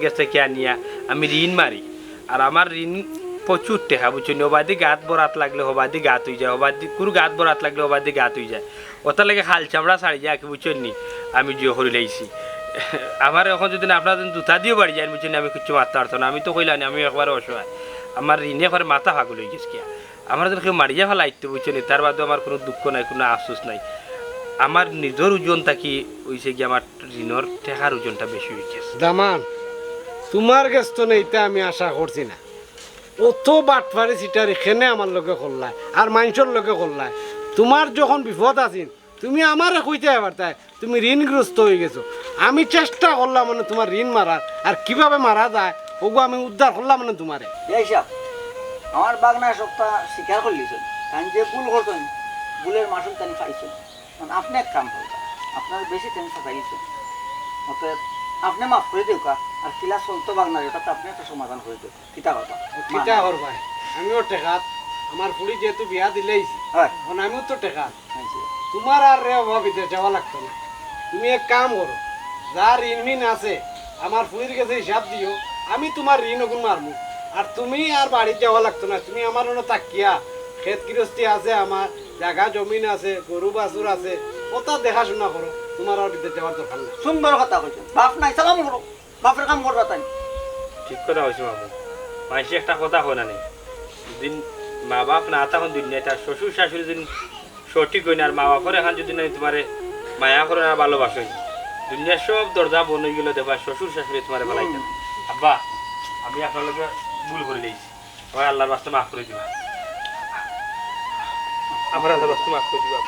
গেছ থেকে আনিয়া আমি ঋণ মারি আর আমার ঋণ প্রচুর টাকা বুঝছেন ওবাদি গাত বরাত লাগলে হবাদি গাত হয়ে যায় হবাদি কোনো গাত বরাত লাগলে হবাদি গাত হয়ে যায় ওটার লাগে হাল চামড়া ছাড়ি যায় বুঝছেন নি আমি জিও করে লাইছি আমার এখন যদি আপনার জুতা দিয়েও বাড়ি যায় বুঝছেন আমি কিছু মারতে পারতো না আমি তো কইলাম আমি একবারে অসহায় আমার ঋণে একবারে মাথা ভাগুল হয়ে গেছে কিয়া আমার যদি কেউ মারিয়া ফেলা আইতে বুঝছেন তার বাদেও আমার কোনো দুঃখ নাই কোনো আফসোস নাই আমার নিজের ওজন থাকি হয়েছে কি আমার ঋণের টাকার ওজনটা বেশি হয়ে গেছে দামান তোমার কাছ তো এইটা আমি আশা করছি না অত বাটফারি সিটার এখানে আমার লগে করলাই আর মানুষের লগে করলাই তোমার যখন বিপদ আছিল তুমি আমার কইতে এবার তাই তুমি ঋণগ্রস্ত হয়ে গেছো আমি চেষ্টা করলাম মানে তোমার ঋণ মারার আর কিভাবে মারা যায় ওগো আমি উদ্ধার করলাম মানে তোমারে এইসব আমার বাগনা সপ্তাহ স্বীকার করলিছেন কারণ যে ভুল করতেন ভুলের মাসুল তেন পাইছেন কারণ আপনি এক কাম করবেন আপনার বেশি তেন ফাটাইছেন অতএব আপনি মাফ করে দিও কা আর কিলা চলতো বাগনার এটা আপনি একটা সমাধান করে দিও কিতা কথা কিতা করবাই আমিও টেকাত আমার পুরি যেহেতু বিয়া দিলেই হয় এখন আমিও তো টেকাত হয়েছে। তোমার আর রে অভাব বিদেশ যাওয়া লাগতো না তুমি এক কাম করো যার ঋণ আছে আমার ফুরির কাছে হিসাব দিও আমি তোমার ঋণ ওগুন মারমু আর তুমি আর বাড়ি যাওয়া লাগতো না তুমি আমার অন্য তাকিয়া ক্ষেত গৃহস্থী আছে আমার জায়গা জমিন আছে গরু বাছুর আছে ওটা দেখাশোনা করো তোমার আর বিদেশ যাওয়ার দরকার নাই সুন্দর কথা কইছেন বাপ নাই সালাম করো বাপের কাম করবা তাই ঠিক কথা হয়েছে মামু মানুষের একটা কথা হয় না নেই দিন মা বাপ না তখন দুনিয়া তার শ্বশুর শাশুড়ি দিন সঠিক হই না আর মা বাপের এখন যদি না তোমার মায়া করে না ভালোবাসেন দুনিয়ার সব দরজা বন হয়ে গেল দেখবা শ্বশুর শাশুড়ি তোমার ভালাই আব্বা আমি আপনার লোকে ভুল করে দিয়েছি আমার আল্লাহর বাস্তে মাফ করে দিবা আমার আল্লাহর বাস্তে মাফ করে দিবা